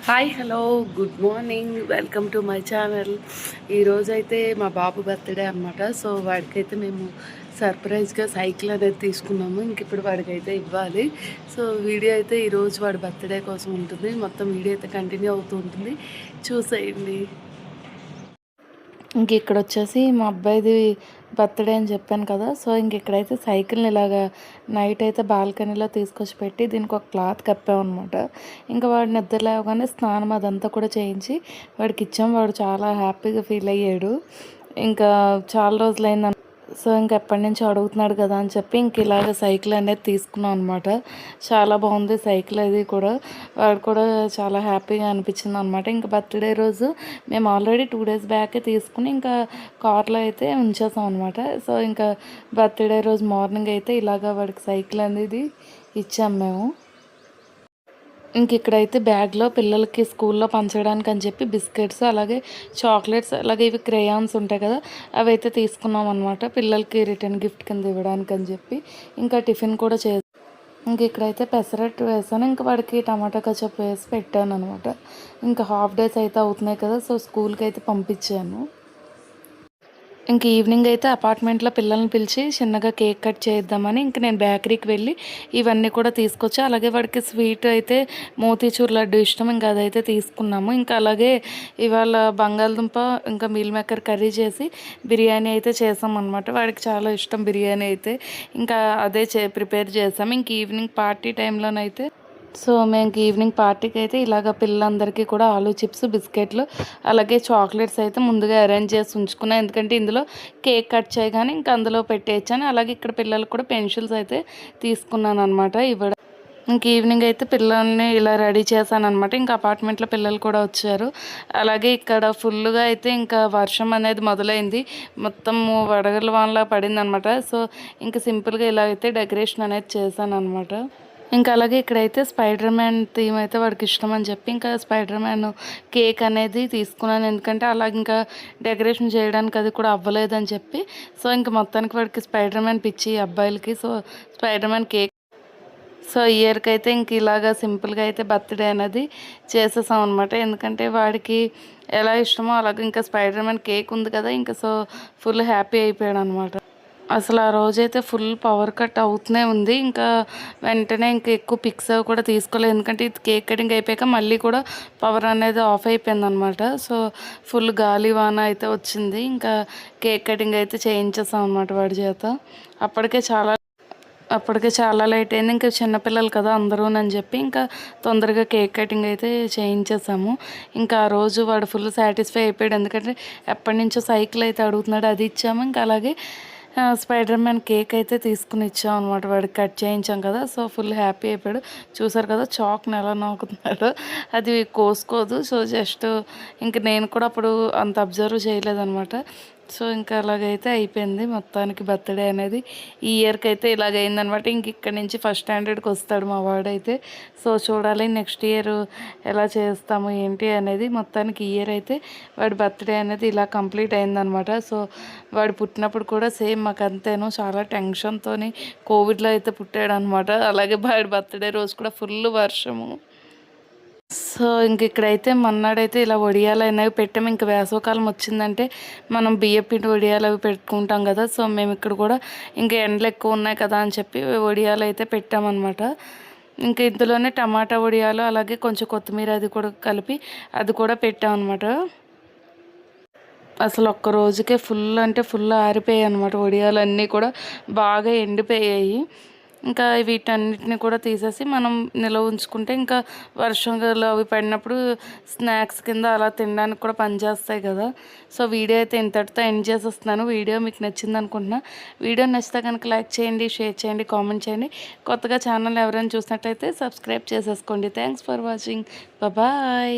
Hi hello good morning welcome to my channel. ఈరోజైతే మా బాబు birthday అనమాట. సో వాడికైతే మేము సర్ప్రైజ్గా సైకిల్ అనేది తీసుకున్నాము. ఇంక ఇప్పుడు వాడికైతే ఇవ్వాలి. సో వీడియో అయితే ఈరోజు వాడి బర్త్డే కోసం ఉంటుంది. మొత్తం వీడియో అయితే కంటిన్యూ అవుతూ ఉంటుంది, చూసేయండి. ఇంక ఇక్కడ వచ్చేసి మా అబ్బాయిది బర్త్డే అని చెప్పాను కదా. సో ఇంక ఇక్కడైతే సైకిల్ని ఇలాగా నైట్ అయితే బాల్కనీలో తీసుకొచ్చి పెట్టి దీనికి ఒక క్లాత్ కప్పామన్నమాట. ఇంకా వాడు నిద్ర లేవగానే స్నానం అదంతా కూడా చేయించి వాడికి ఇచ్చాం. వాడు చాలా హ్యాపీగా ఫీల్ అయ్యాడు. ఇంకా చాలా రోజులైంది. సో ఎప్పటి నుంచో అడుగుతున్నాడు కదా అని చెప్పి ఇంక ఇలాగ సైకిల్ అనేది తీసుకున్నాం అనమాట. చాలా బాగుంది సైకిల్ అది కూడా. వాడు కూడా చాలా హ్యాపీగా అనిపించింది అనమాట. ఇంకా బర్త్డే రోజు మేము ఆల్రెడీ 2 days బ్యాకే తీసుకుని ఇంకా కార్లో అయితే ఉంచేసాం అనమాట. సో ఇంకా బర్త్డే రోజు మార్నింగ్ అయితే ఇలాగ వాడికి సైకిల్ అనేది ఇచ్చాం మేము. ఇంక ఇక్కడైతే బ్యాగ్లో పిల్లలకి స్కూల్లో పంచడానికి అని చెప్పి బిస్కెట్స్, అలాగే చాక్లెట్స్, అలాగే ఇవి క్రేయాన్స్ ఉంటాయి కదా, అవి అయితే తీసుకున్నాం అనమాట. పిల్లలకి రిటర్న్ గిఫ్ట్ కింద ఇవ్వడానికి అని చెప్పి ఇంకా టిఫిన్ కూడా ఇంక ఇక్కడైతే పెసరట్టు వేసాను. ఇంకా వాడికి టమాటా కచప్ వేసి పెట్టాను అనమాట. ఇంకా హాఫ్ డేస్ అయితే అవుతున్నాయి కదా, సో స్కూల్కి అయితే పంపించాను. ఇంక ఈవినింగ్ అయితే అపార్ట్మెంట్లో పిల్లల్ని పిలిచి చిన్నగా కేక్ కట్ చేద్దామని ఇంక నేను బేకరీకి వెళ్ళి ఇవన్నీ కూడా తీసుకొచ్చి, అలాగే వాడికి స్వీట్ అయితే మోతీచూర్ లడ్డు ఇష్టం, ఇంకా అదైతే తీసుకున్నాము. ఇంకా అలాగే ఇవాళ బంగాళదుంప ఇంకా మీల్ మేకర్ కర్రీ చేసి బిర్యానీ అయితే చేసామన్నమాట. వాడికి చాలా ఇష్టం బిర్యానీ అయితే. ఇంకా అదే ప్రిపేర్ చేసాము. ఇంక ఈవినింగ్ పార్టీ టైంలోనైతే సో మేము ఈవినింగ్ పార్టీకి అయితే ఇలాగ పిల్లలందరికీ కూడా ఆలూ చిప్స్, బిస్కెట్లు, అలాగే చాక్లెట్స్ అయితే ముందుగా అరేంజ్ చేసి ఉంచుకున్నాను. ఎందుకంటే ఇందులో కేక్ కట్ చేయగానే ఇంకా అందులో పెట్టేయచ్చాను. అలాగే ఇక్కడ పిల్లలకు కూడా పెన్సిల్స్ అయితే తీసుకున్నాను అనమాట ఇవ్వడం. ఇంక ఈవినింగ్ అయితే పిల్లల్ని ఇలా రెడీ చేశాను అనమాట. ఇంకా అపార్ట్మెంట్లో పిల్లలు కూడా వచ్చారు. అలాగే ఇక్కడ ఫుల్గా అయితే ఇంకా వర్షం అనేది మొదలైంది. మొత్తం వడగళ్ళ వానలా పడింది అనమాట. సో ఇంకా సింపుల్గా ఇలా అయితే డెకరేషన్ అనేది చేశాను అనమాట. ఇంకా అలాగే ఇక్కడైతే స్పైడర్ మ్యాన్ థీమ్ అయితే వాడికి ఇష్టం అని చెప్పి ఇంకా స్పైడర్ మ్యాన్ కేక్ అనేది తీసుకున్నాను. ఎందుకంటే అలాగే ఇంకా డెకరేషన్ చేయడానికి అది కూడా అవ్వలేదని చెప్పి. సో ఇంకా మొత్తానికి వాడికి స్పైడర్ మ్యాన్ పిచ్చి అబ్బాయిలకి. So spider man cake. So ఇయర్కి అయితే ఇంక ఇలాగా సింపుల్గా అయితే బర్త్డే అనేది చేసేసాం అనమాట. ఎందుకంటే వాడికి ఎలా ఇష్టమో అలాగే ఇంకా స్పైడర్ మ్యాన్ కేక్ ఉంది కదా, ఇంకా సో ఫుల్ హ్యాపీ అయిపోయాడు అనమాట. అసలు ఆ రోజైతే ఫుల్ పవర్ కట్ అవుతూనే ఉంది. ఇంకా వెంటనే ఇంకా ఎక్కువ పిక్స్ అవి కూడా తీసుకోలేదు. ఎందుకంటే ఇది కేక్ కటింగ్ అయిపోయాక మళ్ళీ కూడా పవర్ అనేది ఆఫ్ అయిపోయింది అనమాట. సో ఫుల్ గాలి వాన అయితే వచ్చింది. ఇంకా కేక్ కటింగ్ అయితే చేయించేసాం అనమాట వాడి చేత. అప్పటికే చాలా లేట్ అయింది. ఇంకా చిన్నపిల్లలు కదా అందరూ అని చెప్పి ఇంకా తొందరగా కేక్ కటింగ్ అయితే చేయించేసాము. ఇంకా ఆ రోజు వాడు ఫుల్ సాటిస్ఫై అయిపోయాడు. ఎందుకంటే ఎప్పటి నుంచో సైకిల్ అయితే అడుగుతున్నాడు, అది ఇచ్చాము. ఇంకా అలాగే స్పైడర్ మ్యాన్ కేక్ అయితే తీసుకుని ఇచ్చాం అనమాట. వాడికి కట్ చేయించాం కదా, సో ఫుల్ హ్యాపీ అయిపోయాడు. చూసారు కదా చాక్ని ఎలా నోకుతున్నాడు, అది కోసుకోదు. సో జస్ట్ ఇంక నేను కూడా అప్పుడు అంత అబ్జర్వ్ చేయలేదన్నమాట. సో ఇంకా అలాగైతే అయిపోయింది మొత్తానికి బర్త్డే అనేది. ఈ ఇయర్కి అయితే ఇలాగైందనమాట. ఇంక ఇక్కడ నుంచి ఫస్ట్ స్టాండర్డ్కి వస్తాడు మా వాడైతే. సో చూడాలి నెక్స్ట్ ఇయర్ ఎలా చేస్తాము ఏంటి అనేది. మొత్తానికి ఈ ఇయర్ అయితే వాడి బర్త్డే అనేది ఇలా కంప్లీట్ అయిందనమాట. సో వాడు పుట్టినప్పుడు కూడా సేమ్ మాకు అంతేను, చాలా టెన్షన్తో కోవిడ్లో అయితే పుట్టాడు అనమాట. అలాగే వాడి బర్త్డే రోజు కూడా ఫుల్ వర్షము. సో ఇంక ఇక్కడైతే మన్నాడైతే ఇలా వడియాలు అనేవి పెట్టాము. ఇంక వేసవకాలం వచ్చిందంటే మనం బియ్యపిండి వడియాలు అవి పెట్టుకుంటాం కదా. సో మేము ఇక్కడ కూడా ఇంకా ఎండలు ఎక్కువ ఉన్నాయి కదా అని చెప్పి వడియాలు అయితే పెట్టామన్నమాట. ఇంకా ఇందులోనే టమాటా వడియాలు, అలాగే కొంచెం కొత్తిమీర అది కూడా కలిపి అది కూడా పెట్టామన్నమాట. అసలు ఒక్క రోజుకే ఫుల్ అంటే ఫుల్ ఆరిపోయాయి అనమాట. వడియాలు అన్నీ కూడా బాగా ఎండిపోయాయి. ఇంకా వీటన్నిటిని కూడా తీసేసి మనం నిల్వ ఉంచుకుంటే ఇంకా వర్షంలో అవి పడినప్పుడు స్నాక్స్ కింద అలా తినడానికి కూడా పనిచేస్తాయి కదా. సో వీడియో అయితే ఇంతటితో ఎండ్ చేసేస్తున్నాను. వీడియో మీకు నచ్చింది అనుకుంటున్నా. వీడియో నచ్చితే కనుక లైక్ చేయండి, షేర్ చేయండి, కామెంట్ చేయండి. కొత్తగా ఛానల్ ఎవరైనా చూసినట్టయితే సబ్స్క్రైబ్ చేసేసుకోండి. Thanks for watching. బాయ్.